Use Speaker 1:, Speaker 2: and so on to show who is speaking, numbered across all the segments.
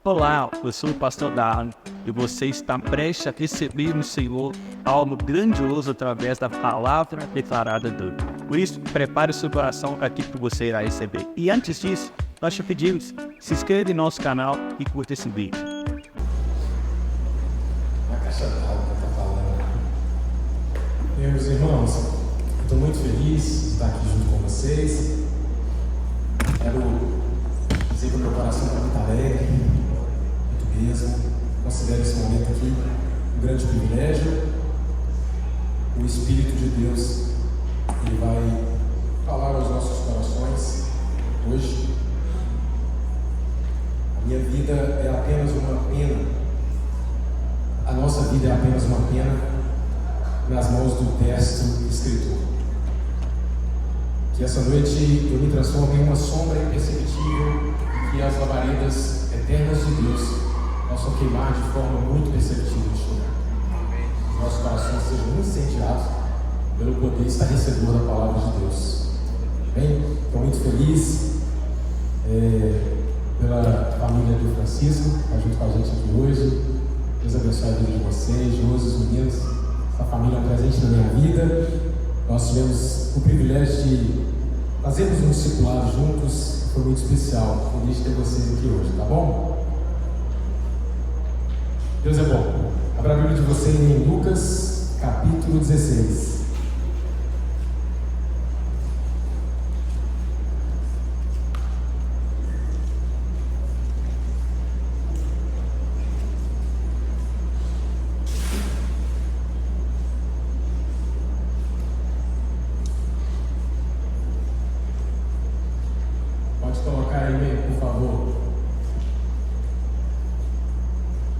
Speaker 1: Olá, eu sou o pastor Darwin e você está prestes a receber no Senhor algo grandioso através da palavra declarada dele. Por isso, prepare o seu coração para aquilo que você irá receber. E antes disso, nós te pedimos, se inscreva em nosso canal e curta esse vídeo.
Speaker 2: A caixa d'água está falando. Meus irmãos, estou muito feliz de estar aqui junto com vocês. Quero dizer que o meu coração está muito alegre, muito mesmo. Considero esse momento aqui um grande privilégio. O Espírito de Deus, Ele vai falar aos nossos corações hoje. A minha vida é apenas uma pena. A nossa vida é apenas uma pena nas mãos do destro escritor. Que essa noite eu me transforme em uma sombra imperceptível e que as labaredas eternas de Deus possam queimar de forma muito perceptível neste lugar. Os nossos corações sejam incendiados pelo poder estarrecedor da palavra de Deus. Bem, estou muito feliz pela família do Francisco, que está junto com a gente aqui hoje. Deus abençoe a vida de vocês, Josi, os meninos. Essa família é um presente na minha vida. Nós tivemos o privilégio de fazermos um discipulado juntos. Foi muito especial. Feliz de ter vocês aqui hoje, tá bom? Deus é bom. Abra a Bíblia de vocês em Lucas, capítulo 16. Pode colocar aí, por favor.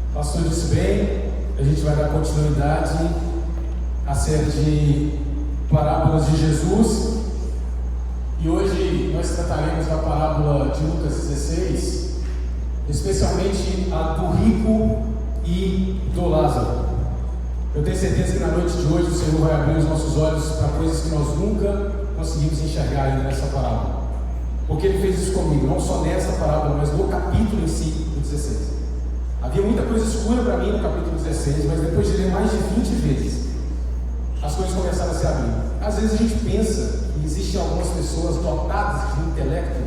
Speaker 2: O pastor disse bem, a gente vai dar continuidade à série de parábolas de Jesus. E hoje nós trataremos da parábola de Lucas 16, especialmente a do rico e do Lázaro. Eu tenho certeza que na noite de hoje o Senhor vai abrir os nossos olhos para coisas que nós nunca conseguimos enxergar ainda nessa parábola. Porque Ele fez isso comigo, não só nessa parábola, mas no capítulo em si, do 16. Havia muita coisa escura para mim no capítulo 16, mas depois de ler mais de 20 vezes, as coisas começaram a se abrir. Às vezes a gente pensa que existem algumas pessoas dotadas de intelecto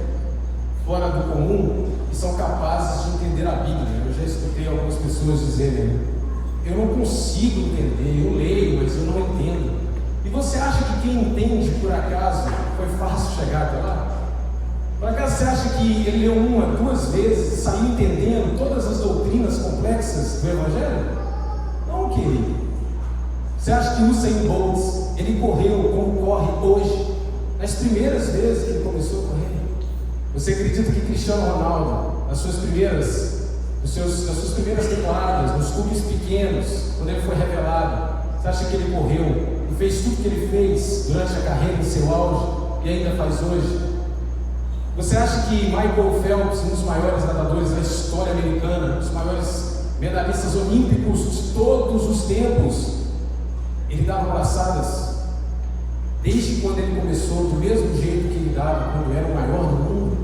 Speaker 2: fora do comum e são capazes de entender a Bíblia. Eu já escutei algumas pessoas dizerem: eu não consigo entender, eu leio, mas eu não entendo. E você acha que quem entende, por acaso, foi fácil chegar até lá? Por acaso você acha que ele leu uma, duas vezes e saiu entendendo todas as doutrinas complexas do Evangelho? Não, querido. Você acha que o Usain Bolt, ele correu como corre hoje, nas primeiras vezes que ele começou a correr? Você acredita que Cristiano Ronaldo, nas suas primeiras temporadas, nos clubes pequenos, quando ele foi revelado, você acha que ele correu e fez tudo que ele fez durante a carreira em seu auge e ainda faz hoje? Você acha que Michael Phelps, um dos maiores nadadores da história americana, um dos maiores medalhistas olímpicos de todos os tempos, ele dava braçadas desde quando ele começou, do mesmo jeito que ele dava quando era o maior do mundo?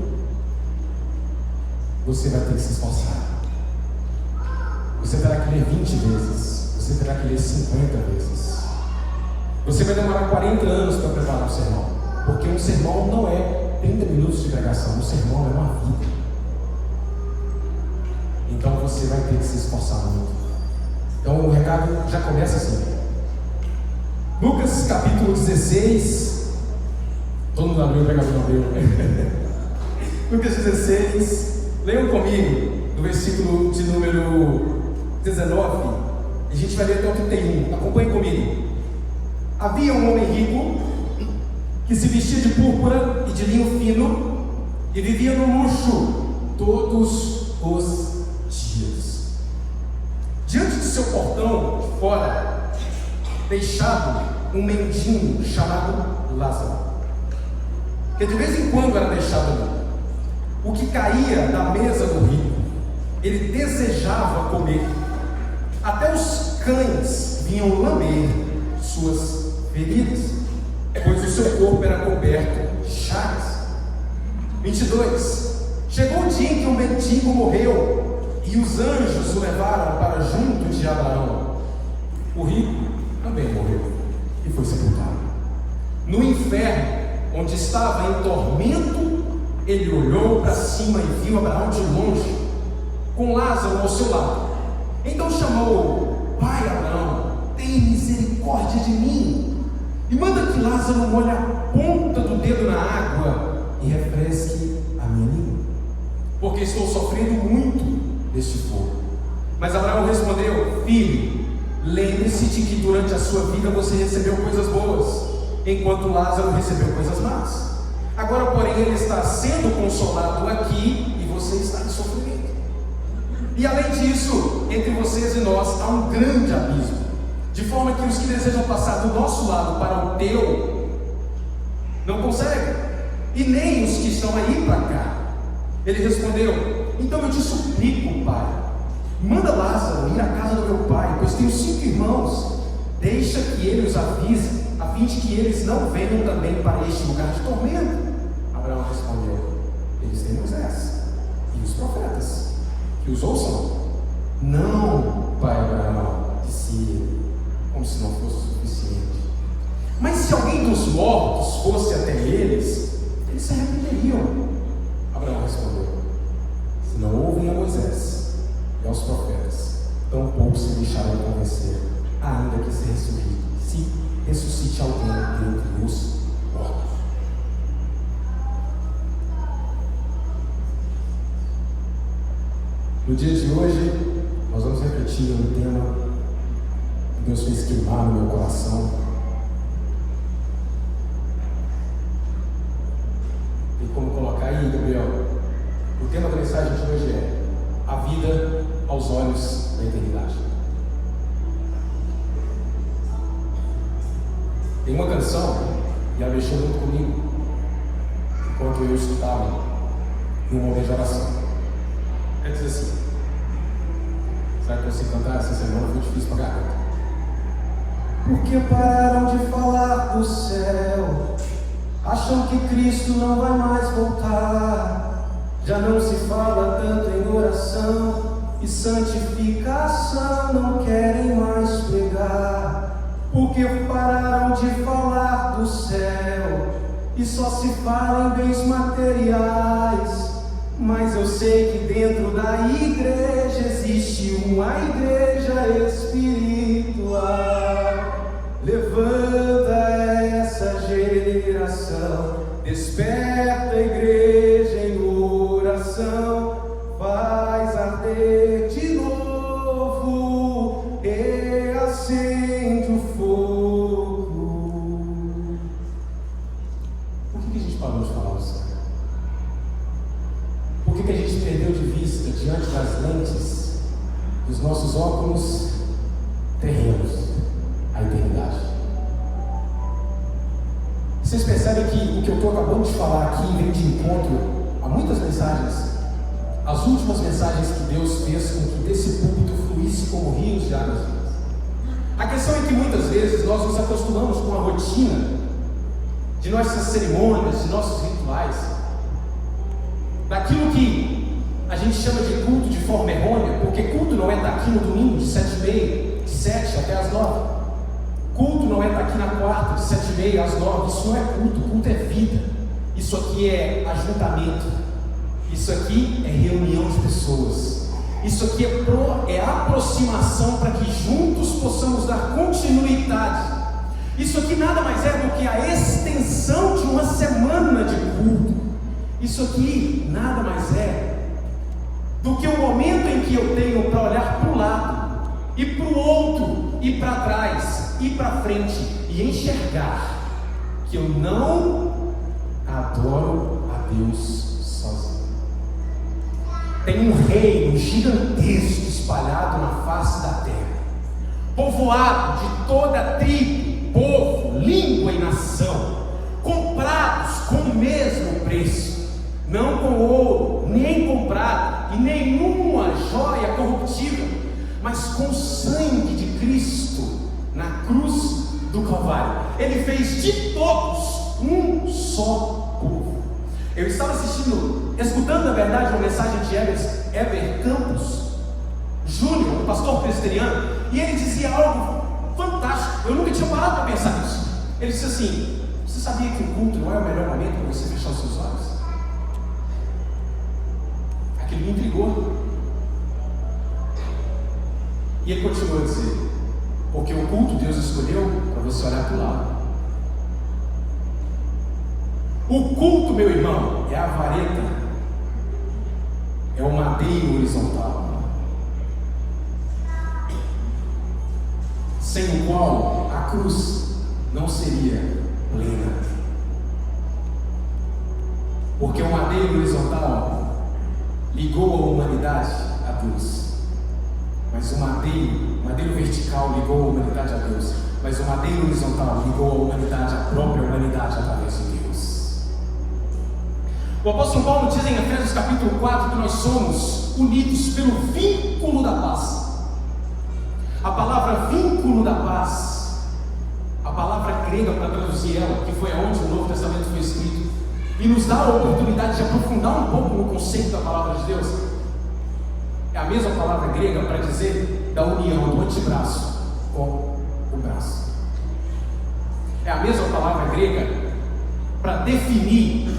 Speaker 2: Você vai ter que se esforçar. Você terá que ler 20 vezes, você terá que ler 50 vezes. Você vai demorar 40 anos para preparar um sermão, porque um sermão não é 30 minutos de pregação, um sermão é uma vida. Então você vai ter que se esforçar muito. Então o recado já começa assim. Lucas capítulo 16. Todo mundo abriu, o pregador não abriu. Lucas 16. Leiam comigo no versículo de número 19. A gente vai ler até o 31. Acompanhe comigo. Havia um homem rico que se vestia de púrpura e de linho fino e vivia no luxo todos os dias. Diante de seu portão de fora, deixado um mendigo chamado Lázaro, que de vez em quando era deixado ali. O que caía da mesa do rico, ele desejava comer. Até os cães vinham lamber suas feridas, pois o seu corpo era coberto de chagas. 22. Chegou o dia em que o mendigo morreu, e e os anjos o levaram para junto de Abraão. O rico também morreu e foi sepultado. No inferno, onde estava em tormento, ele olhou para cima e viu Abraão de longe, com Lázaro ao seu lado. Então chamou: Pai Abraão, tem misericórdia de mim, e manda que Lázaro molhe a ponta do dedo na água e refresque a minha língua, porque estou sofrendo muito deste fogo. Mas Abraão respondeu: Filho, lembre-se de que durante a sua vida você recebeu coisas boas, enquanto Lázaro recebeu coisas más. Agora, porém, ele está sendo consolado aqui e você está em sofrimento. E além disso, entre vocês e nós há um grande abismo, de forma que os que desejam passar do nosso lado para o teu não conseguem, e nem os que estão aí para cá. Ele respondeu: Então eu te suplico, pai, manda Lázaro ir à casa do meu pai, pois tenho 5 irmãos. Deixa que ele os avise, a fim de que eles não venham também para este lugar de tormento. Abraão respondeu: Eles têm Moisés e os profetas, que os ouçam. Não, pai Abraão, disse ele, como se não fosse suficiente. Mas se alguém dos mortos fosse até eles se arrependeriam. Abraão respondeu: Se não ouvem a Moisés e aos profetas, tampouco se deixarão convencer, ainda que se ressuscite alguém dentre os mortos. No dia de hoje, nós vamos refletir um tema que Deus fez queimar no meu coração. Tem como colocar aí, Gabriel? O tema da mensagem de hoje é a vida aos olhos da eternidade. Tem uma canção, e ela mexeu muito comigo, enquanto eu escutava em um momento de oração. Ela diz assim: será que eu consigo cantar? Essa semana foi difícil para a garganta. Porque pararam de falar do céu, acham que Cristo não vai mais voltar. Já não se fala tanto em oração e santificação, não querem mais pregar. Porque pararam de falar do céu e só se fala em bens materiais. Mas eu sei que dentro da igreja existe uma igreja espiritual. Levanta essa geração, desperta a igreja em oração, faz arder de novo e acende o fogo. Por que a gente parou de falar do céu? Por que a gente perdeu de vista, diante das lentes dos nossos óculos terrenos, a eternidade? Vocês percebem que o que eu estou acabando de falar aqui vem de encontro a muitas mensagens, as últimas mensagens que Deus fez com que desse púlpito fluísse como rios de águas vivas. A questão é que muitas vezes nós nos acostumamos com a rotina de nossas cerimônias, de nossos rituais, daquilo que a gente chama de culto de forma errônea, porque culto não é estar aqui no domingo de 7h30, de 7 até as 9. Culto não é estar aqui na quarta, de 7h30 às 9. Isso não é culto, culto é vida. Isso aqui é ajuntamento. Isso aqui é reunião de pessoas. Isso aqui é aproximação para que juntos possamos dar continuidade. Isso aqui nada mais é do que a extensão de uma semana de culto. Isso aqui nada mais é do que o momento em que eu tenho para olhar para o lado e para o outro, e para trás e para frente, e enxergar que eu não adoro a Deus sozinho. Tem um reino gigantesco espalhado na face da terra, povoado de toda tribo, povo, língua e nação, comprados com o mesmo preço, não com ouro, nem com prata, e nenhuma joia corruptível, mas com o sangue de Cristo na cruz do Calvário. Ele fez de todos um só povo. Eu estava escutando na verdade uma mensagem de Eber Campos,
Speaker 3: presbiteriano, e ele dizia algo fantástico. Eu nunca tinha parado para pensar nisso. Ele disse assim: você sabia que o culto não é o melhor momento para você fechar os seus olhos? Aquilo me intrigou. E ele continuou a dizer: porque o culto Deus escolheu para você olhar para o lado. O culto, meu irmão, é a vareta, é o madeiro horizontal, sem o qual a cruz não seria plena. Porque o madeiro horizontal ligou a humanidade a Deus, mas o madeiro vertical ligou a humanidade a Deus, mas o madeiro horizontal ligou a humanidade, a própria humanidade, através de Deus. O apóstolo Paulo diz em Efésios capítulo 4 que nós somos unidos pelo vínculo da paz. A palavra vínculo da paz, a palavra grega para traduzir ela, que foi aonde o Novo Testamento foi escrito, e nos dá a oportunidade de aprofundar um pouco no conceito da palavra de Deus, é a mesma palavra grega para dizer da união do antebraço com o braço. É a mesma palavra grega para definir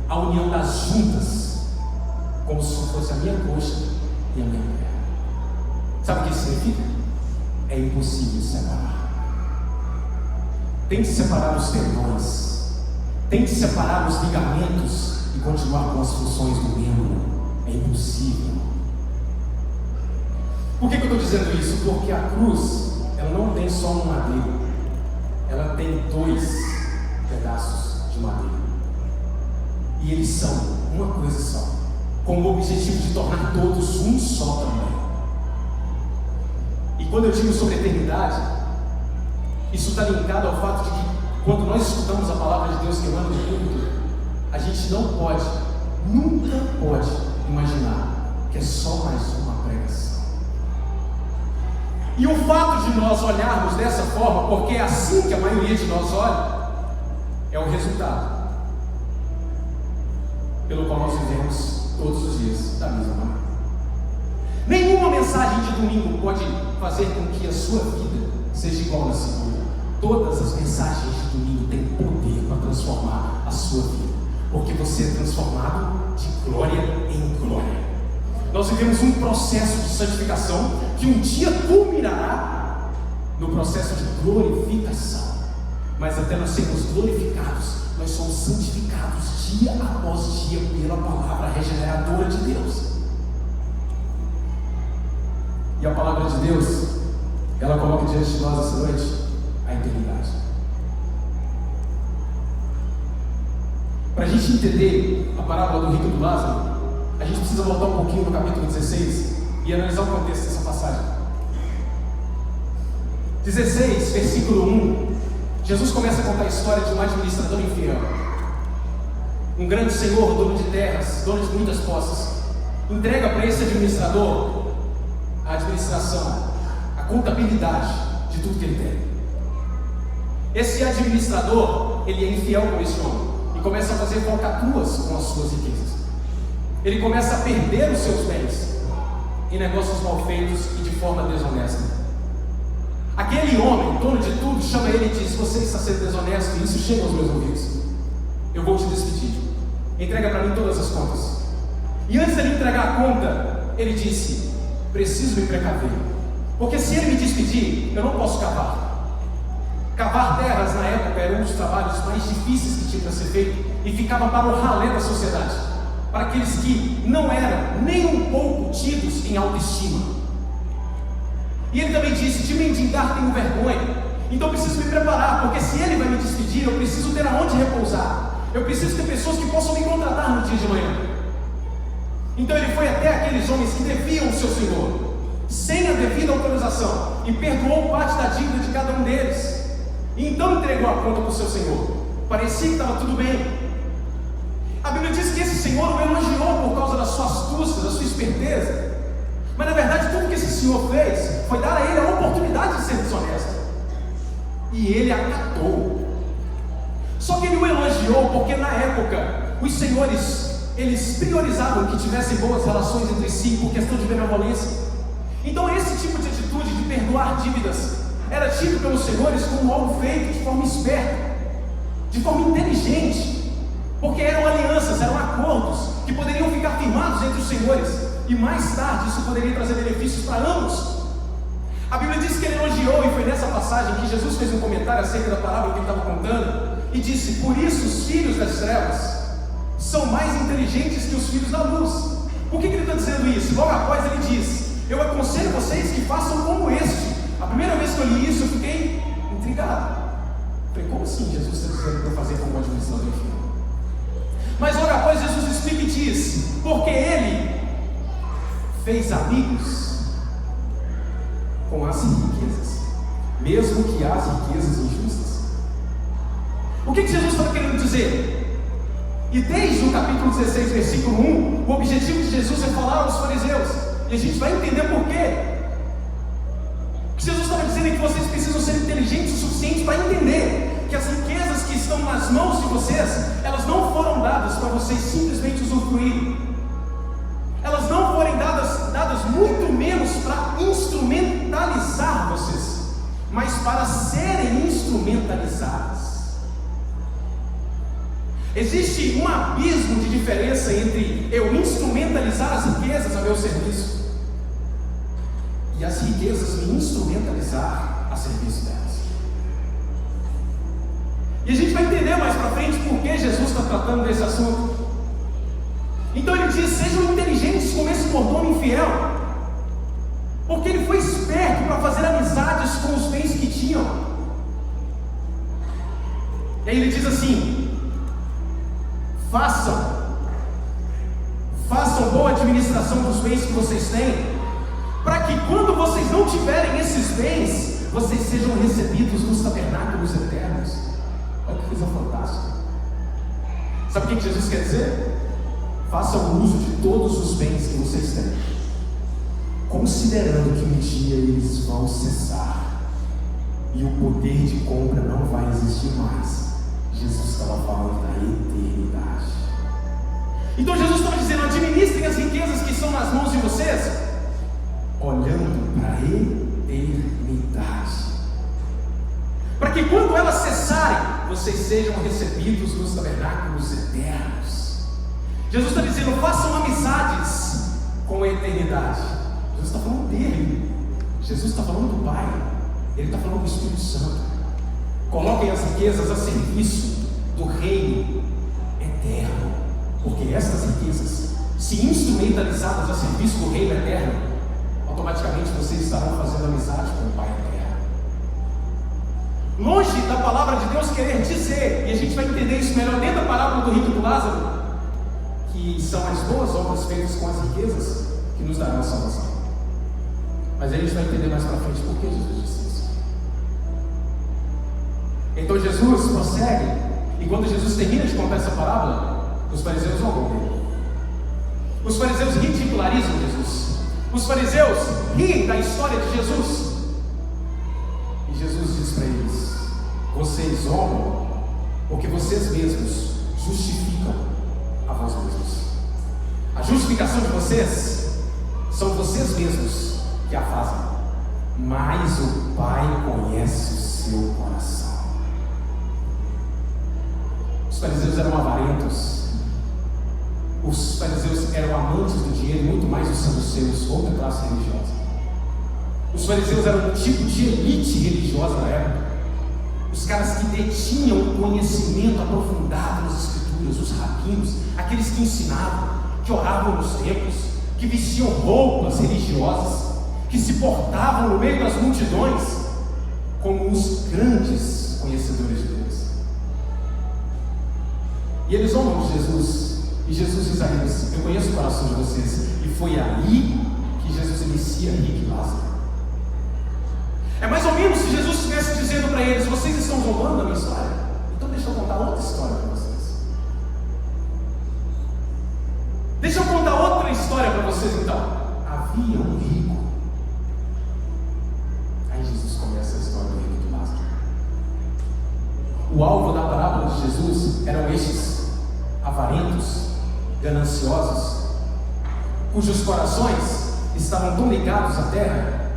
Speaker 3: a união das juntas, como se fosse a minha coxa e a minha perna. Sabe o que isso significa? É impossível separar. Tem que separar os tendões, tem que separar os ligamentos e continuar com as funções do membro. É impossível. Por que eu estou dizendo isso? Porque a cruz, ela não tem só um madeiro, ela tem 2 pedaços de madeira. E eles são uma coisa só, com o objetivo de tornar todos um só também. E quando eu digo sobre eternidade, isso está linkado ao fato de que quando nós escutamos a palavra de Deus que emana do púlpito, a gente não pode, nunca pode imaginar que é só mais uma pregação. E o fato de nós olharmos dessa forma, porque é assim que a maioria de nós olha, é o resultado pelo qual nós vivemos todos os dias da mesma maneira. Nenhuma mensagem de domingo pode fazer com que a sua vida seja igual na segunda. Todas as mensagens de domingo têm poder para transformar a sua vida, porque você é transformado de glória em glória. Nós vivemos um processo de santificação que um dia culminará no processo de glorificação. Mas até nós sermos glorificados, nós somos santificados dia após dia pela palavra regeneradora de Deus. E a palavra de Deus, ela coloca diante de nós essa noite a eternidade. Para a gente entender a parábola do rico e do Lázaro, a gente precisa voltar um pouquinho no capítulo 16 e analisar o contexto dessa passagem. 16, versículo 1, Jesus começa a contar a história de um administrador infiel. Um grande senhor, dono de terras, dono de muitas posses, entrega para esse administrador a administração, a contabilidade de tudo que ele tem. Esse administrador, ele é infiel com esse homem e começa a fazer falcatruas com as suas riquezas. Ele começa a perder os seus bens em negócios mal feitos e de forma desonesta. Aquele homem, dono de tudo, chama ele e diz: você está sendo desonesto e isso chega aos meus ouvidos. Eu vou te despedir. Entrega para mim todas as contas. E antes de ele entregar a conta, ele disse: preciso me precaver, porque se ele me despedir, eu não posso cavar. Cavar terras na época era um dos trabalhos mais difíceis que tinha para ser feito e ficava para o ralé da sociedade, para aqueles que não eram nem um pouco tidos em autoestima. E ele também disse: de mendigar tenho vergonha, então preciso me preparar, porque se ele vai me despedir, eu preciso ter aonde repousar, eu preciso ter pessoas que possam me contratar no dia de manhã. Então ele foi até aqueles homens que deviam o seu senhor, sem a devida autorização, e perdoou parte da dívida de cada um deles. E então entregou a conta para o seu senhor. Parecia que estava tudo bem. A Bíblia diz que esse senhor o elogiou por causa da sua astúcia, da sua esperteza. Mas na verdade tudo que esse senhor fez foi dar a ele a oportunidade de ser desonesto. E ele acatou. Só que ele o elogiou porque na época os senhores, eles priorizavam que tivessem boas relações entre si por questão de benevolência. Então esse tipo de atitude de perdoar dívidas era tido pelos senhores como algo feito de forma esperta, de forma inteligente, porque eram alianças, eram acordos que poderiam ficar firmados entre os senhores, e mais tarde isso poderia trazer benefícios para ambos. A Bíblia diz que ele elogiou, e foi nessa passagem que Jesus fez um comentário acerca da parábola que ele estava contando, e disse: por isso os filhos das trevas são mais inteligentes que os filhos da luz. Por que ele está dizendo isso? Logo após ele diz: eu aconselho vocês que façam como este. A primeira vez que eu li isso eu fiquei intrigado. Falei, como assim Jesus está dizendo para eu fazer como administrador infiel? Mas logo após Jesus explica e diz: porque ele fez amigos com as riquezas, mesmo que as riquezas injustas. O que Jesus estava querendo dizer? E desde o capítulo 16, versículo 1, o objetivo de Jesus é falar aos fariseus, e a gente vai entender por quê. O que Jesus estava dizendo é que vocês precisam ser inteligentes o suficiente para entender que as riquezas que estão nas mãos de vocês, elas não foram dadas para vocês simplesmente usufruírem. Elas não foram dadas muito menos para instrumentalizar vocês, mas para serem instrumentalizadas. Existe um abismo de diferença entre eu instrumentalizar as riquezas a meu serviço e as riquezas me instrumentalizar a serviço delas. E a gente vai entender mais para frente por que Jesus está tratando desse assunto. Então ele diz: sejam inteligentes como esse mordomo infiel, porque ele foi esperto para fazer amizades com os bens que tinham. E aí ele diz assim: façam boa administração dos bens que vocês têm, para que quando vocês não tiverem esses bens, vocês sejam recebidos nos tabernáculos eternos. Olha que coisa fantástica. Sabe o que Jesus quer dizer? Façam uso de todos os bens que vocês têm, considerando que um dia eles vão cessar e o poder de compra não vai existir mais. Jesus estava falando da eternidade. Então Jesus estava dizendo: administrem as riquezas que estão nas mãos de vocês, olhando para a eternidade, para que quando elas cessarem, vocês sejam recebidos nos tabernáculos eternos. Jesus está dizendo: façam amizades com a eternidade. Jesus está falando dele, Jesus está falando do Pai, ele está falando do Espírito Santo. Coloquem as riquezas a serviço do reino eterno, porque essas riquezas, se instrumentalizadas a serviço do reino eterno, automaticamente vocês estarão fazendo amizade com o Pai eterno. Longe da palavra de Deus querer dizer, e a gente vai entender isso melhor dentro da parábola do rico e do Lázaro, que são as boas obras feitas com as riquezas que nos darão a salvação. Mas a gente vai entender mais para frente por que Jesus disse isso. Então Jesus prossegue, e quando Jesus termina de contar essa parábola, os fariseus zombam dele. Os fariseus ridicularizam Jesus. Os fariseus riem da história de Jesus. E Jesus diz para eles: vocês zombam porque vocês mesmos justificam a vós mesmos. A justificação de vocês são vocês mesmos que a fazem, mas o Pai conhece o seu coração. Os fariseus eram avarentos, os fariseus eram amantes do dinheiro, muito mais os saduceus, outra classe religiosa. Os fariseus eram um tipo de elite religiosa da época, os caras que detinham o conhecimento aprofundado nas Escrituras, os rabinos, aqueles que ensinavam, que oravam nos templos, que vestiam roupas religiosas, que se portavam no meio das multidões como os grandes conhecedores de Deus. E eles zombam de Jesus, e Jesus diz a eles: eu conheço o coração de vocês. E foi aí que Jesus inicia rico e Lázaro. É mais ou menos se Jesus estivesse dizendo para eles: vocês estão zombando a minha história? Então deixa eu contar outra história para vocês. Deixa eu contar outra história para vocês então. Havia um rico. Aí Jesus começa a história do rico e do Lázaro. O alvo da parábola de Jesus eram estes avarentos, gananciosos, cujos corações estavam tão ligados à terra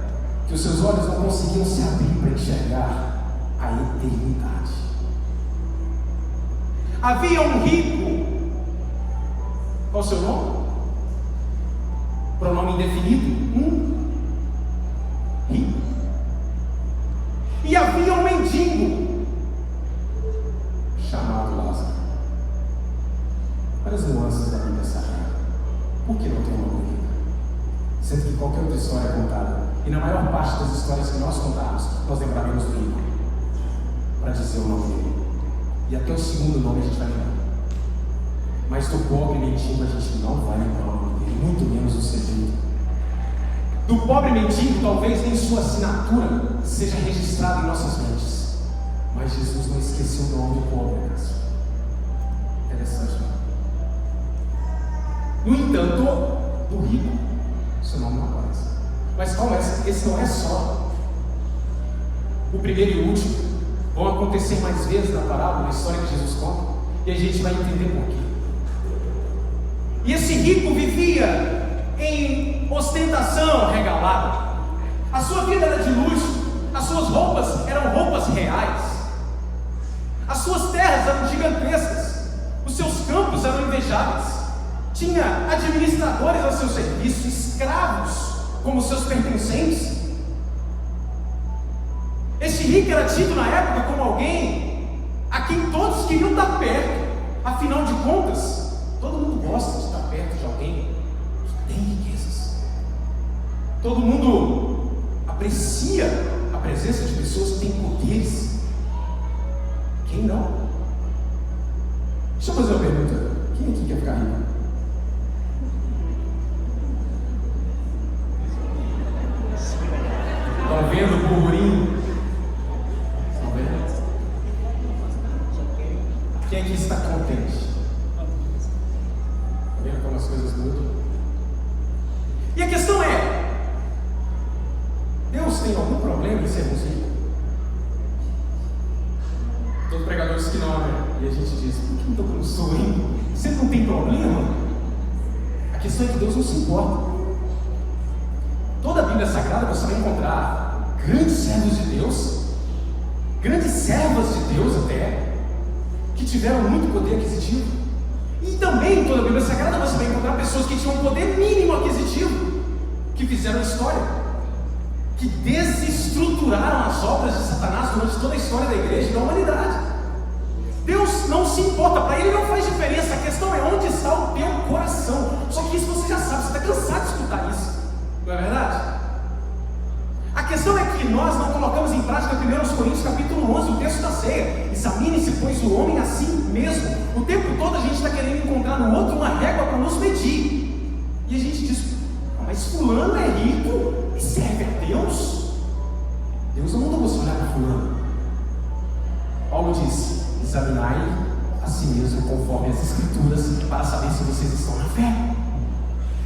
Speaker 3: que os seus olhos não conseguiam se abrir para enxergar a eternidade. Havia um rico. Qual o seu nome? Pronome indefinido. Rico. E havia um mendigo chamado Lázaro. Várias nuances da Bíblia Sagrada. Por que não tem uma rico? Sendo que qualquer outra história é contada, e na maior parte das histórias que nós contamos, nós lembraremos do rico para dizer o nome dele. E até o segundo nome a gente vai lembrar. Mas do pobre mendigo a gente não vai lembrar o nome dele, muito menos o segundo. Do pobre mendigo, talvez nem sua assinatura seja registrada em nossas mentes. Mas Jesus não esqueceu o nome do pobre, né? Interessante, né? No entanto, do rico, seu nome não aparece. Mas calma, esse não é só o primeiro e o último. Vão acontecer mais vezes na parábola, na história que Jesus conta, e a gente vai entender por quê. E esse rico vivia em ostentação regalada. A sua vida era de luxo, as suas roupas eram roupas reais, as suas terras eram gigantescas, os seus campos eram invejáveis, tinha administradores a seu serviço, escravos como seus pertencentes. Este rico era tido na época como alguém a quem todos queriam estar perto. Afinal de contas, todo mundo gosta de estar perto de alguém que tem riquezas. Todo mundo aprecia a presença de pessoas que têm poderes. Quem não? Deixa eu fazer uma pergunta. Quem aqui quer ficar rico? Estão vendo o burburinho? Estão vendo? Quem aqui está contente? Está vendo como as coisas mudam? E a questão é: Deus tem algum problema em sermos ricos? Todos os pregadores que não, né? E a gente diz: por que então eu não sou rico? Você não tem problema? A questão é que Deus não se importa. Toda a Bíblia Sagrada você vai encontrar grandes servos de Deus, grandes servas de Deus até, que tiveram muito poder aquisitivo. E também em toda a Bíblia Sagrada você vai encontrar pessoas que tinham um poder mínimo aquisitivo, que fizeram história, que desestruturaram as obras de Satanás durante toda a história da igreja e da humanidade. Deus não se importa, para Ele não faz diferença. A questão é onde está o teu coração. Só que isso você já sabe, você está cansado de escutar isso, não é verdade? A questão é que nós não colocamos em prática 1 Coríntios capítulo 11, o texto da ceia. Examine-se, pois, o homem a si mesmo. O tempo todo a gente está querendo encontrar no outro uma régua para nos medir. E a gente diz: mas fulano é rico e serve a Deus? Deus não mandou você olhar para fulano. Paulo disse: examinai a si mesmo conforme as Escrituras, para saber se vocês estão na fé.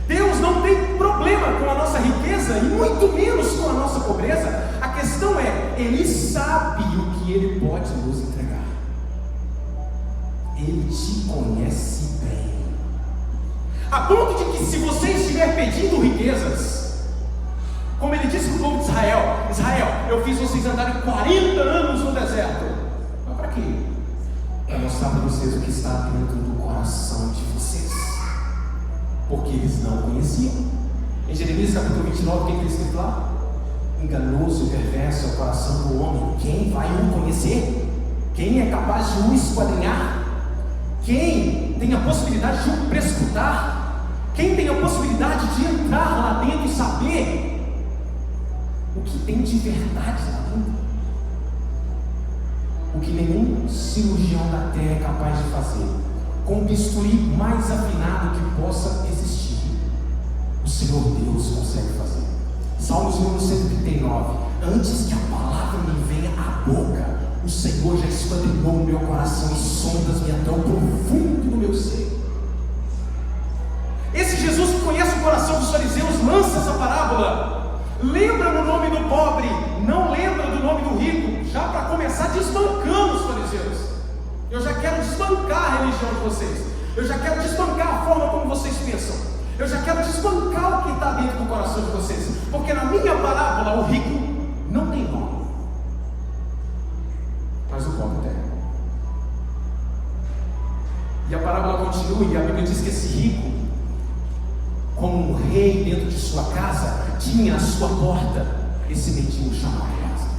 Speaker 3: Deus não tem problema com a nossa riqueza e muito menos com a nossa pobreza. A questão é: Ele sabe o que Ele pode nos entregar. Ele te conhece bem, a ponto de que se você estiver pedindo riquezas, como Ele disse para o povo de Israel: Israel, eu fiz vocês andarem 40 anos no deserto. Mas para quê? Para mostrar para vocês o que está dentro do coração de vocês, porque eles não conheciam. Em Jeremias capítulo 29, o que está escrito lá? Enganoso e perverso é o coração do homem, quem vai o conhecer? Quem é capaz de o esquadrinhar? Quem tem a possibilidade de o prescrutar? Quem tem a possibilidade de entrar lá dentro e saber o que tem de verdade lá dentro? O que nenhum cirurgião da terra é capaz de fazer, com o bisturi mais afinado que possa existir, o Senhor Deus consegue fazer. Salmos número 139: antes que a palavra me venha à boca, o Senhor já esquadrinhou o meu coração e sondas-me até o profundo do meu ser. Esse Jesus que conhece o coração dos fariseus lança essa parábola. Lembra no nome do pobre, não lembra do nome do rico, já para começar desbancando os fariseus. Eu já quero desbancar a religião de vocês, eu já quero desbancar a forma como vocês pensam. Eu já quero desbancar o que está dentro do coração de vocês, porque na minha parábola o rico não tem nome, mas o pobre tem. E a parábola continua, e a Bíblia diz que esse rico, como um rei dentro de sua casa, tinha à sua porta esse mendigo chamado Lázaro.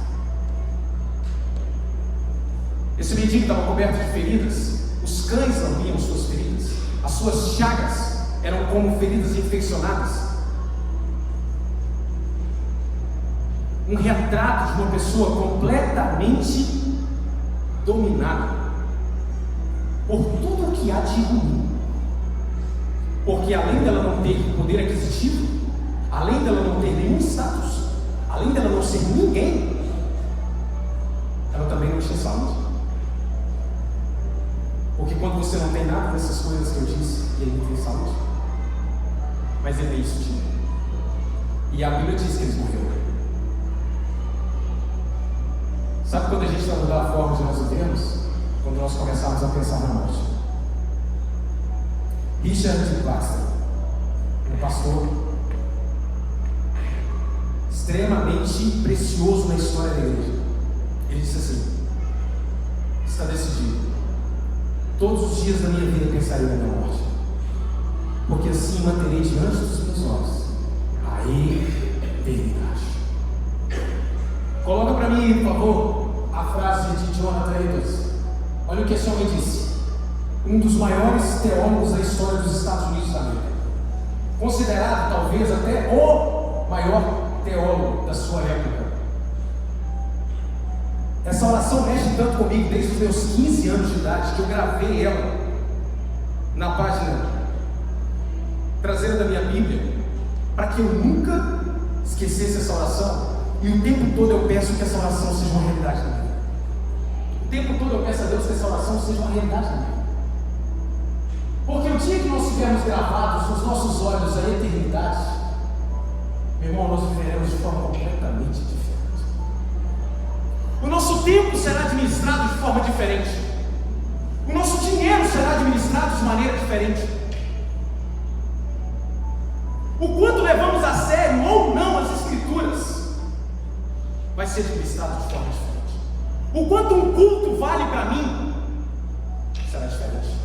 Speaker 3: Esse mendigo estava coberto de feridas, os cães lambiam suas feridas, as suas chagas eram como feridas infeccionadas. Um retrato de uma pessoa completamente dominada por tudo o que há de ruim. Porque além dela não ter poder aquisitivo, além dela não ter nenhum status, além dela não ser ninguém, ela também não tinha saúde. Porque quando você não tem nada dessas coisas que eu disse, ele não tem saúde. Mas ele é isso tinha. E a Bíblia diz que ele morreu. Sabe quando a gente vai mudar a forma de nós vivemos? Quando nós começarmos a pensar na morte. Richard Baxter, um pastor extremamente precioso na história da igreja, ele disse assim: está decidido, todos os dias da minha vida pensarei na minha morte, porque assim manterei diante dos meus olhos a eternidade. Coloca para mim, por favor, a frase de Jonathan Edwards. Olha o que esse homem disse, um dos maiores teólogos da história dos Estados Unidos da América, considerado talvez até o maior teólogo da sua época. Essa oração mexe tanto comigo desde os meus 15 anos de idade, que eu gravei ela na página traseira da minha Bíblia, para que eu nunca esquecesse essa oração. E o tempo todo eu peço que essa oração seja uma realidade na minha vida. O tempo todo eu peço a Deus que essa oração seja uma realidade na minha vida. Porque o dia que nós tivermos gravados nos nossos olhos a eternidade, meu irmão, nós viveremos de forma completamente diferente. O nosso tempo será administrado de forma diferente. O nosso dinheiro será administrado de maneira diferente. O quanto levamos a sério ou não as Escrituras vai ser administrado de forma diferente. O quanto um culto vale para mim será diferente.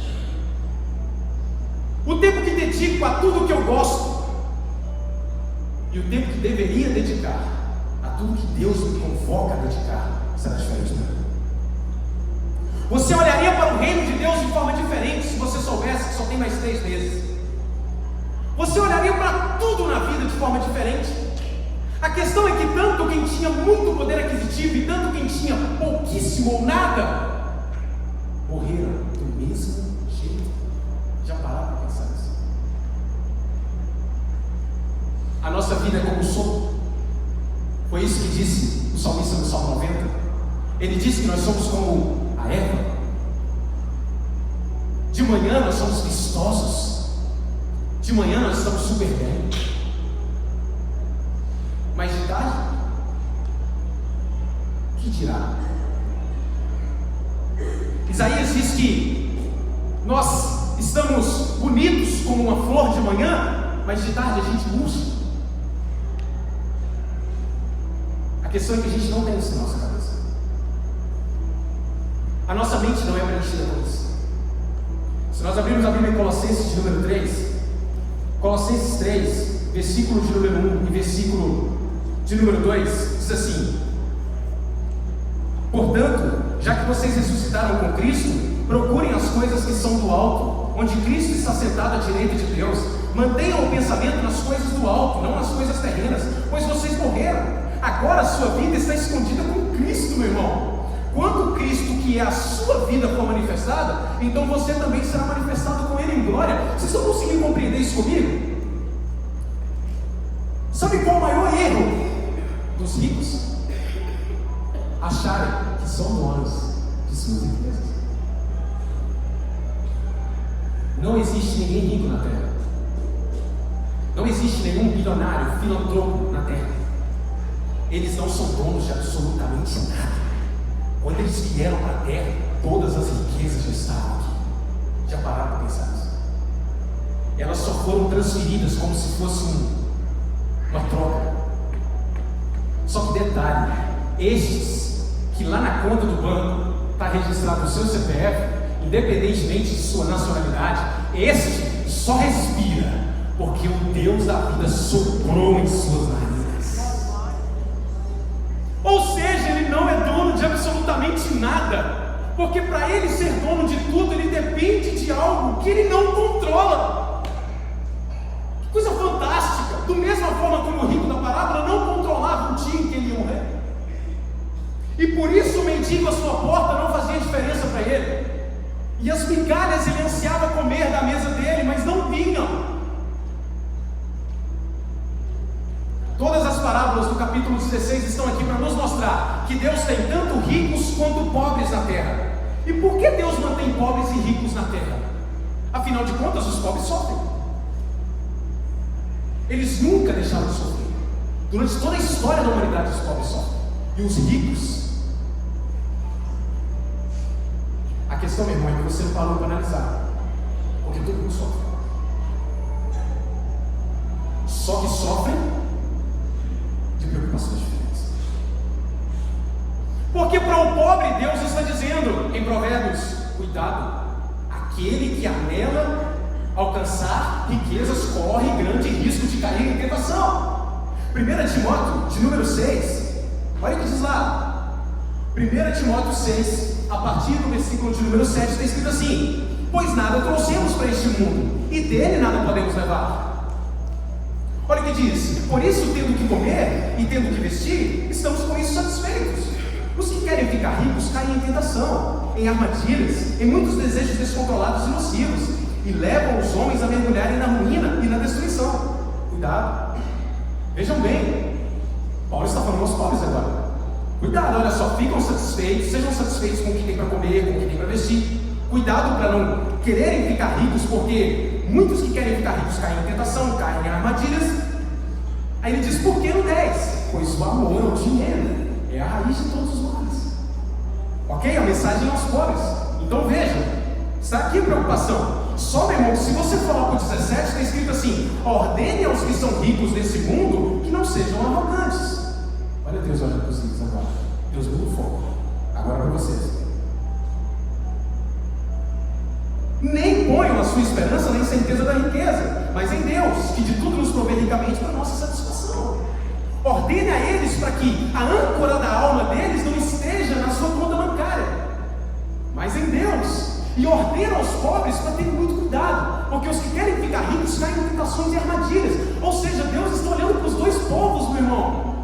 Speaker 3: O tempo que dedico a tudo que eu gosto e o tempo que deveria dedicar a tudo que Deus me convoca a dedicar será diferente também. Você olharia para o reino de Deus de forma diferente se você soubesse que só tem mais 3 meses. Você olharia para tudo na vida de forma diferente. A questão é que tanto quem tinha muito poder aquisitivo e tanto quem tinha pouquíssimo ou nada morreram do mesmo jeito. Já pararam para pensar nisso? A nossa vida é como um sopro. Foi isso que disse o salmista no Salmo 90. Ele disse que nós somos como a erva. De manhã nós somos vistosos. De manhã nós estamos super bem. Mas de tarde, o que dirá? Isaías diz que nós estamos bonitos como uma flor de manhã, mas de tarde a gente murcha. A questão é que a gente não tem isso na nossa cabeça. A nossa mente não é preenchida com isso. Se nós abrirmos a Bíblia em Colossenses de número 3, Colossenses 3, versículo de número 1 e versículo de número 2, diz assim: portanto, já que vocês ressuscitaram com Cristo, procurem as coisas que são do alto, onde Cristo está sentado à direita de Deus. Mantenham o pensamento nas coisas do alto, não nas coisas terrenas, pois vocês morreram. Agora a sua vida está escondida com Cristo, meu irmão. Quando Cristo, que é a sua vida, for manifestada, então você também será manifestado com Ele em glória. Vocês estão conseguindo compreender isso comigo? Sabe qual o maior erro dos ricos? Acharem que são donos de suas empresas. Não existe ninguém rico na terra. Não existe nenhum bilionário, filantropo na terra. Eles não são donos de absolutamente nada. Quando eles vieram para a terra, todas as riquezas já estavam aqui. Já pararam para pensar nisso? elas só foram transferidas como se fosse uma troca. Só que detalhe, estes que lá na conta do banco está registrado o seu CPF, independentemente de sua nacionalidade, esses só respira porque o Deus da vida soprou em suas narinas. Ou seja, ele não é dono de absolutamente nada, porque para ele ser dono de tudo, ele depende de algo que ele não controla. Que coisa fantástica! Da mesma forma como o rico da parábola não controlava o dia em que ele ia morrer, e por isso o mendigo à sua porta não fazia diferença para ele, e as migalhas ele ansiava comer da mesa dele, mas não vinham. Todas as parábolas do capítulo 16 estão aqui para nos mostrar que Deus tem tanto ricos quanto pobres na terra. E por que Deus mantém pobres e ricos na terra? Afinal de contas, os pobres sofrem. Eles nunca deixaram de sofrer. Durante toda a história da humanidade, os pobres sofrem. E os ricos? A questão, meu irmão, é que você não parou para analisar. Porque todo mundo sofre. Só que sofrem de preocupações diferentes. Porque para o pobre, Deus está dizendo em Provérbios: cuidado, aquele que anela alcançar riquezas corre grande risco de cair em tentação. 1 Timóteo, de número 6, olha o que diz lá. 1 Timóteo 6, a partir do versículo de número 7, está escrito assim: pois nada trouxemos para este mundo, e dele nada podemos levar. Olha o que diz: por isso, tendo que comer e tendo que vestir, estamos com isso satisfeitos. Os que querem ficar ricos caem em tentação, em armadilhas, em muitos desejos descontrolados e nocivos, e levam os homens a mergulharem na ruína e na destruição. Cuidado. Vejam bem, Paulo está falando aos pobres agora. Cuidado, olha só, ficam satisfeitos, sejam satisfeitos com o que tem para comer, com o que tem para vestir. Cuidado para não quererem ficar ricos, porque muitos que querem ficar ricos caem em tentação, caem em armadilhas. Aí ele diz: por que no 10? Pois o amor ao dinheiro é a raiz de todos os males. Ok? A mensagem aos pobres. Então vejam, está aqui a preocupação. Só, meu irmão, se você for lá para o 17, está escrito assim: ordene aos que são ricos nesse mundo que não sejam arrogantes. Olha Deus olhando para os ricos agora. Deus muda o foco. Agora para vocês. Nem ponham a sua esperança na incerteza da riqueza, mas em Deus, que de tudo nos provê ricamente para nossa satisfação. Ordene a eles para que a âncora da alma deles não esteja na sua conta bancária, mas em Deus. E ordena aos pobres para terem muito cuidado, porque os que querem ficar ricos caem em tentações e armadilhas. Ou seja, Deus está olhando para os dois povos, meu irmão.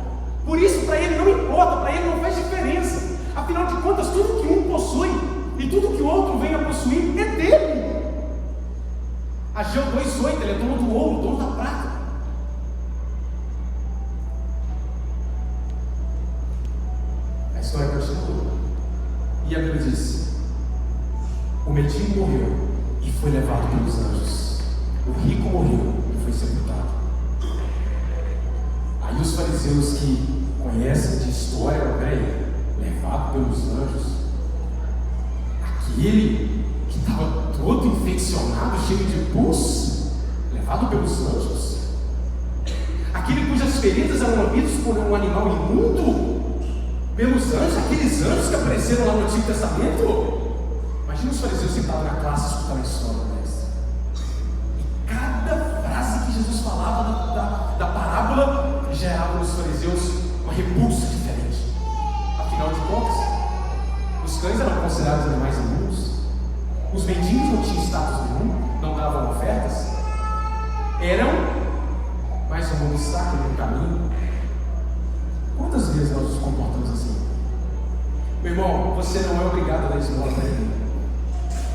Speaker 3: Por isso, para ele não importa, para ele não faz diferença. Afinal de contas, tudo que um possui e tudo que o outro vem a possuir é dele. Ageu 2,8, ele é dono do ouro, dono da prata. A história continua. E a Bíblia diz: o mendigo morreu e foi levado pelos anjos. O rico morreu e foi sepultado. Aí os fariseus que conhecem de história, peraí, levado pelos anjos, aquele que estava todo infeccionado, cheio de pus, levado pelos anjos, aquele cujas feridas eram lambidas por um animal imundo, pelos anjos, aqueles anjos que apareceram lá no Antigo Testamento. Imagina os fariseus sentados na classe escutando a história do mestre. E cada frase que Jesus falava da parábola gerava nos fariseus uma repulsa diferente. Afinal de contas, os cães eram considerados animais imundos, os mendigos não tinham status nenhum, não davam ofertas, eram mais um obstáculo no caminho. Quantas vezes nós nos comportamos assim? Meu irmão, você não é obrigado a dar esmola para ele.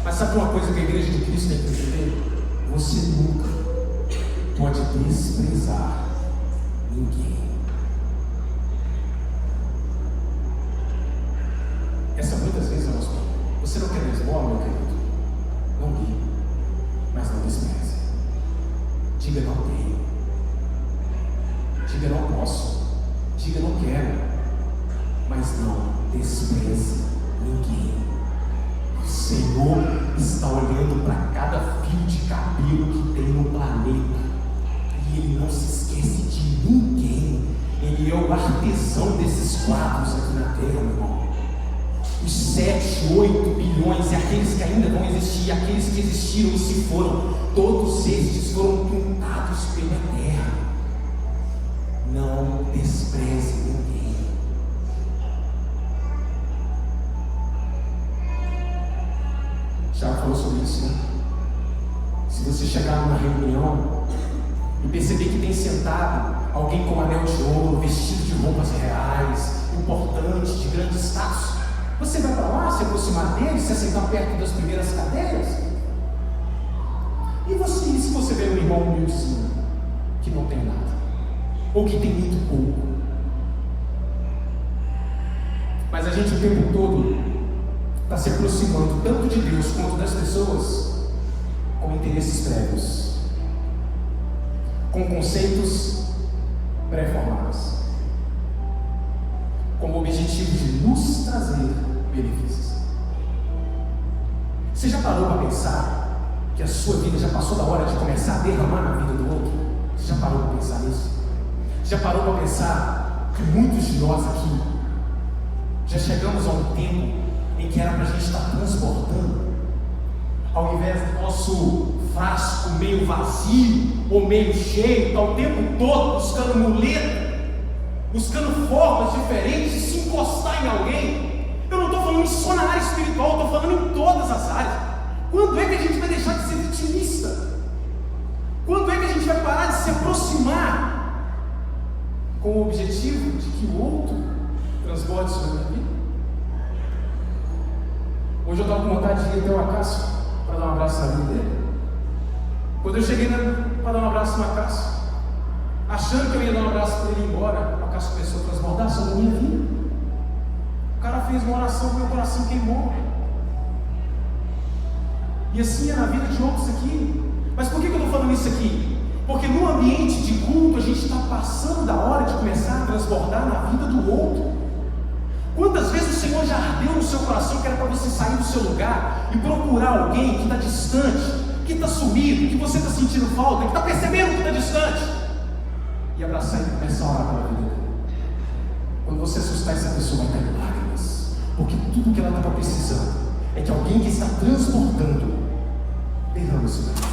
Speaker 3: Mas sabe uma coisa que a igreja de Cristo tem que entender? Você nunca pode desprezar ninguém. Essa muitas vezes é o nosso problema. Você não quer dar esmola, meu querido? Não dê, mas não despreze. Diga: não tenho. Diga: não posso. Diga: não quero. Mas não despreze ninguém. Você Senhor está olhando para cada fio de cabelo que tem no planeta. E Ele não se esquece de ninguém. Ele é o artesão desses quadros aqui na Terra, meu irmão. Os 7, 8 bilhões, e aqueles que ainda vão existir, e aqueles que existiram e se foram, todos estes foram pintados pela terra. Não despreze ninguém. Tiago falou sobre isso, né? Se você chegar numa reunião e perceber que tem sentado alguém com anel de ouro, vestido de roupas reais, importante, de grande status, você vai para lá, se aproximar dele, se assentar perto das primeiras cadeiras? E se você vê um irmão humildezinho, que não tem nada, ou que tem muito pouco? Mas a gente o tempo todo está se aproximando tanto de Deus quanto das pessoas com interesses prévios, com conceitos pré-formados, com o objetivo de nos trazer benefícios. Você já parou para pensar que a sua vida já passou da hora de começar a derramar na vida do outro? Você já parou para pensar nisso? Já parou para pensar que muitos de nós aqui já chegamos a um tempo em que era para a gente estar transbordando, ao invés do nosso frasco meio vazio ou meio cheio, está o tempo todo buscando muleta, buscando formas diferentes de se encostar em alguém? Eu não estou falando só na área espiritual, estou falando em todas as áreas. Quando é que a gente vai deixar de ser vitimista? Quando é que a gente vai parar de se aproximar com o objetivo de que o outro transborde sobre a minha vida? Hoje eu estava com vontade de ir até o Acácio para dar um abraço na vida dele. Quando eu cheguei para dar um abraço no Acácio, achando que eu ia dar um abraço para ele ir embora, o Acácio começou a transbordar sobre a minha vida. O cara fez uma oração que meu coração queimou. E assim é na vida de outros aqui. Mas por que eu estou falando isso aqui? Porque no ambiente de culto a gente está passando da hora de começar a transbordar na vida do outro. Quantas vezes o Senhor já ardeu no seu coração que era para você sair do seu lugar e procurar alguém que está distante, que está sumido, que você está sentindo falta, que está percebendo que está distante, e abraçar e começar a orar pela vida dele? Quando você assustar, essa pessoa vai cair em lágrimas, porque tudo que ela estava precisando é que alguém que está transbordando derrame isso na vida.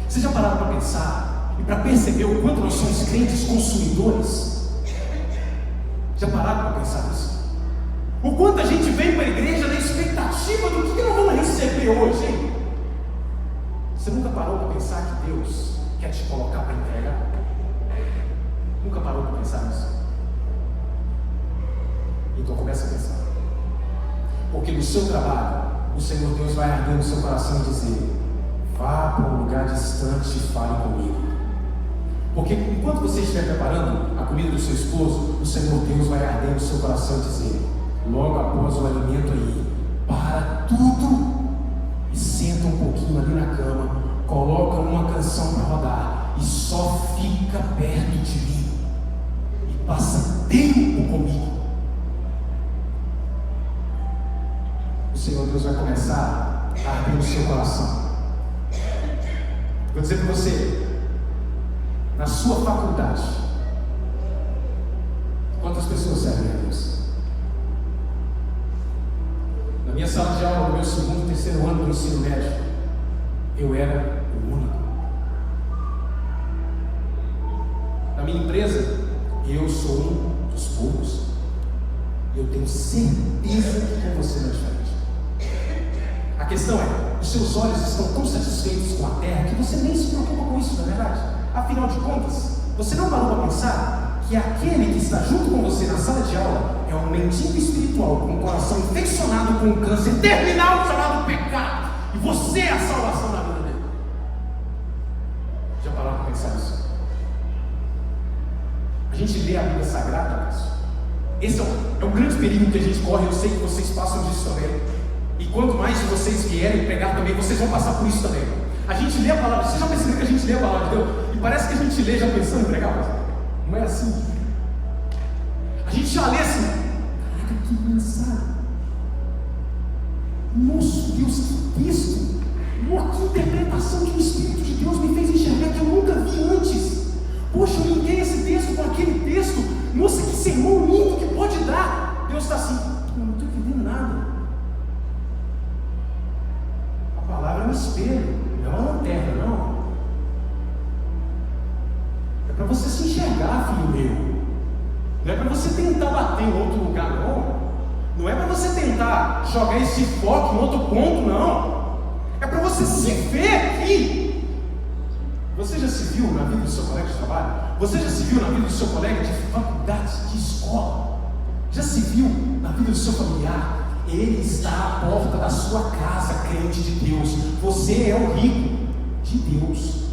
Speaker 3: Você já pararam para pensar e para perceber o quanto nós somos crentes consumidores? Já pararam para pensar nisso? O quanto a gente vem para a igreja na expectativa do que nós vamos receber hoje, hein? Você nunca parou para pensar que Deus quer te colocar para entregar? Nunca parou para pensar nisso? Então começa a pensar. Porque no seu trabalho, o Senhor Deus vai arder no seu coração e dizer: vá para um lugar distante e fale comigo. Porque enquanto você estiver preparando a comida do seu esposo, o Senhor Deus vai arder no seu coração e dizer: logo após o alimento aí, para tudo e senta um pouquinho ali na cama, coloca uma canção para rodar e só fica perto de mim e passa tempo comigo. O Senhor Deus vai começar a arder no seu coração. Vou dizer para você, na sua faculdade, quantas pessoas servem a Deus? Na minha sala de aula, no meu segundo, terceiro ano do ensino médio, eu era o único. Na minha empresa, eu sou um dos poucos. Eu tenho certeza que com você não é diferente. A questão é, os seus olhos estão tão satisfeitos com a terra que você nem se preocupa com isso, não é verdade? Afinal de contas, você não parou para pensar que aquele que está junto com você na sala de aula é um mendigo espiritual com um coração infeccionado com um câncer terminal chamado pecado, e você é a salvação na vida dele? Já parou para pensar nisso? A gente lê a Bíblia Sagrada, esse é um grande perigo que a gente corre. Eu sei que vocês passam disso também. E quanto mais de vocês vierem pregar também, vocês vão passar por isso também. A gente lê a palavra, você já percebeu que a gente lê a palavra de Deus e parece que a gente lê já pensando em pregar? Não é assim. A gente já lê assim, caraca, que mensagem. Nossa, Deus, que texto! Que interpretação que o Espírito de Deus me fez enxergar que eu nunca vi antes. Poxa, eu liguei esse texto com aquele texto. Nossa, que sermão lindo que pode dar. Deus está assim, eu não estou entendendo nada. A palavra é um espelho, não é uma lanterna, não. É para você se enxergar, filho meu. Não é para você tentar bater em outro lugar, não. Não é para você tentar jogar esse foco em outro ponto, não. É para você se ver aqui. Você já se viu na vida do seu colega de trabalho? Você já se viu na vida do seu colega de faculdade, de escola? Já se viu na vida do seu familiar? Ele está à porta da sua casa, crente de Deus. Você é o rico de Deus.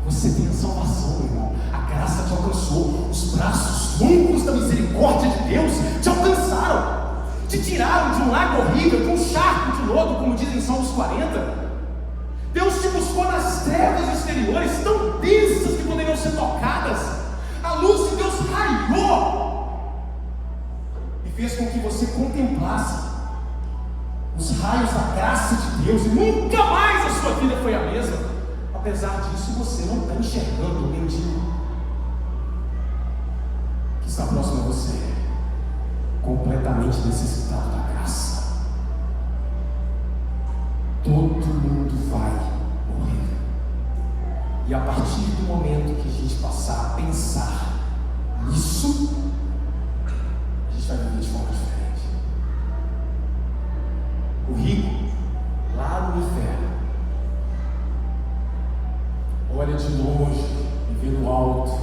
Speaker 3: Você tem a salvação, meu irmão. A graça te alcançou. Os braços longos da misericórdia de Deus te alcançaram. Te tiraram de um lago horrível, de um charco de lodo, como dizem Salmos 40. Deus te buscou nas trevas exteriores, tão densas que poderiam ser tocadas. A luz de Deus raiou e fez com que você contemplasse os raios da graça de Deus, e nunca mais a sua vida foi a mesma. Apesar disso, você não está enxergando o mendigo que está próximo a você, completamente necessitado da graça. Todo mundo vai morrer. E a partir do momento que a gente passar a pensar nisso, a gente vai viver de forma diferente. O rico, lá no inferno, olha de longe e vê no alto,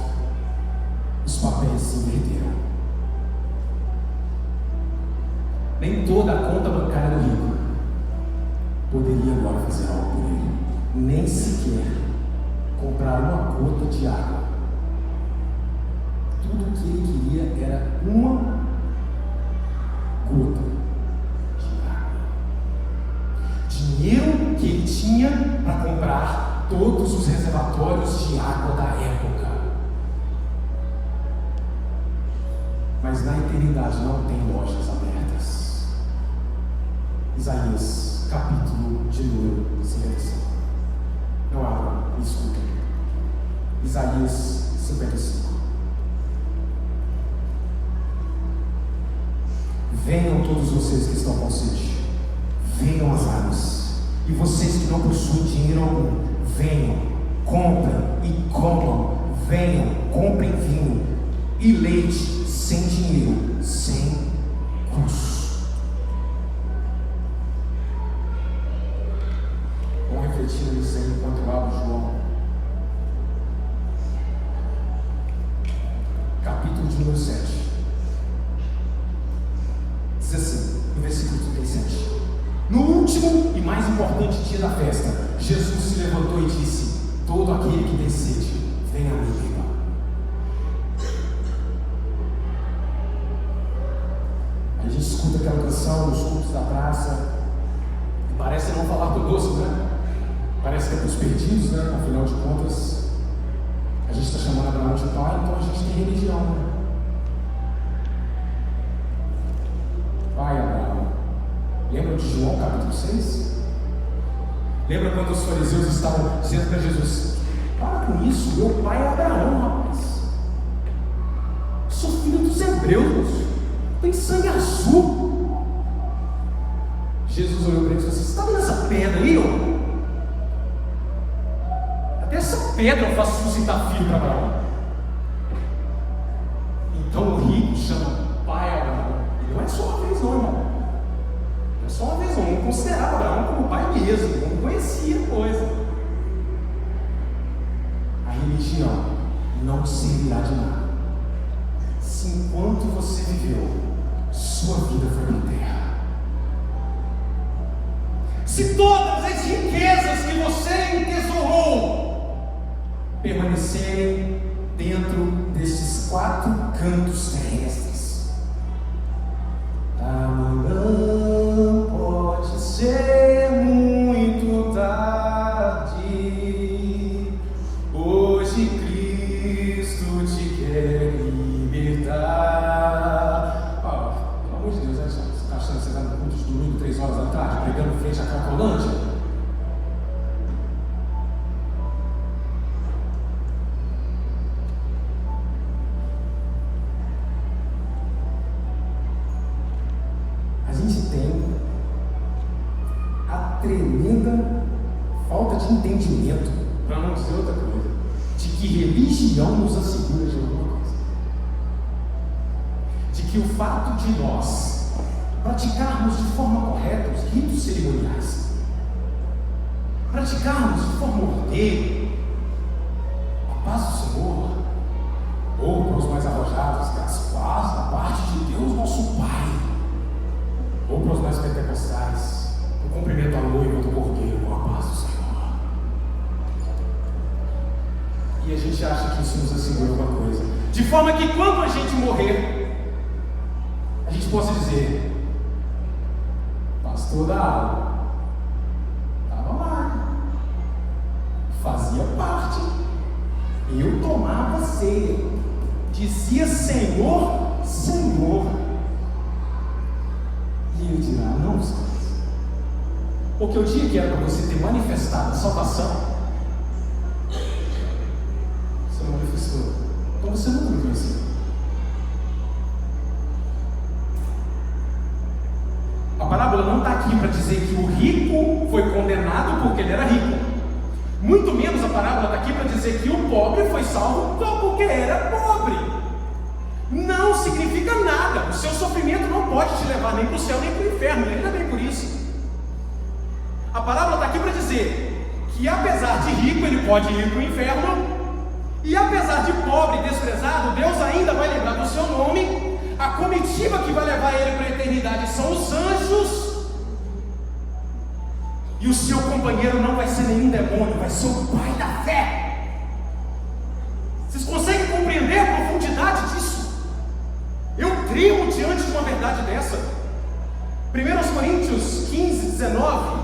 Speaker 3: os papéis se inverteram. Nem toda a conta bancária do rico poderia agora fazer algo por ele, nem sequer comprar uma gota de água. Tudo o que ele queria era uma gota de água. Dinheiro que ele tinha para comprar todos os reservatórios de água da época. Mas na eternidade não tem lojas abertas. Isaías, capítulo de número 55. Não abra, me escuta. Isaías 55. Venham todos vocês que estão com sede, venham às águas. E vocês que não possuem dinheiro algum, venham, comprem e comam. Venham, comprem vinho e leite sem dinheiro, sem custo. Vamos refletir nisso aí enquanto eu abro João, capítulo de número 7. Diz assim, no versículo 37. No último e mais importante dia da festa, Jesus se levantou e disse: todo aquele que tem sede, venha a mim, beba. A gente escuta aquela canção nos cultos da praça, parece não falar conosco, né? Parece que é para os perdidos, né? Afinal de contas, a gente está chamando Abraão de pai, então a gente tem religião, né? Pai Abraão. Lembra de João capítulo 6? Lembra quando os fariseus estavam dizendo para Jesus: para com isso, meu pai é Abraão, rapaz. Sou filho dos hebreus, tem sangue azul. Jesus olhou para eles e disse: você está vendo essa pedra aí, ó? Até essa pedra eu faço suscitar filho para Abraão. Então o rico chama pai Abraão. E não é só uma vez, não, irmão. Não é só uma vez, não. Não considerava Abraão como pai mesmo. Não conhecia a coisa. A religião não te servirá de nada se enquanto você viveu, sua vida foi na terra. Se todas as riquezas que você entesourou permanecerem dentro desses 4 cantos terrestres, amanhã pode ser muito tarde. Hoje Cristo te quer libertar. Pelo amor de Deus, você está achando que você está no culto de domingo 3
Speaker 2: 3 horas da tarde, pregando frente à Cracolândia. A gente tem a tremenda falta de entendimento, para não dizer outra coisa, de que religião nos assegura de alguma coisa. De que o fato de nós praticarmos de forma correta os ritos cerimoniais, praticarmos de forma ordeira a paz do Senhor, ou para os mais arrojados, que as paz da parte de Deus, nosso Pai, ou para os mais pentecostais, o cumprimento à noiva do Cordeiro com a paz do Senhor. E a gente acha que isso nos assegura alguma coisa, de forma que quando a gente morrer, a gente possa dizer: pastor da aula, estava lá, fazia parte, eu tomava ceia, dizia Senhor, Senhor, e ele dirá: não, Senhor, porque o dia que era para você ter manifestado a salvação, você não manifestou, então você nunca me conheceu. A parábola não está aqui para dizer que o rico foi condenado porque ele era rico. Muito menos a parábola está aqui para dizer que o pobre foi salvo só porque era pobre. Não significa nada. O seu sofrimento não pode te levar nem para o céu nem para o inferno. Ainda bem por isso. A parábola está aqui para dizer que apesar de rico ele pode ir para o inferno, e apesar de pobre e desprezado, Deus ainda vai lembrar do seu nome. A comitiva que vai levar ele para a eternidade são os anjos, e o seu companheiro não vai ser nenhum demônio, vai ser o pai da fé. Vocês conseguem compreender a profundidade disso? Eu tremo diante de uma verdade dessa. 1 Coríntios 15, 19,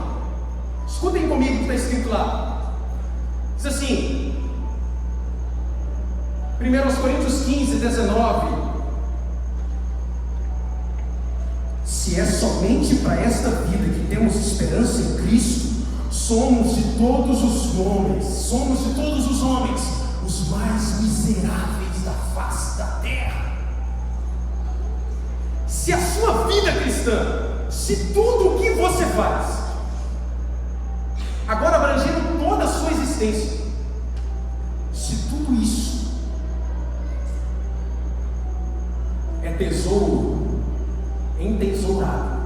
Speaker 2: escutem comigo o que está escrito lá. Diz assim, 1 Coríntios 15, 19: se é somente para esta vida que temos esperança em Cristo, somos de todos os homens, os mais miseráveis da face da terra. Se a sua vida cristã, se tudo o que você faz, agora abrangendo toda a sua existência, se tudo isso é tesouro entesourado,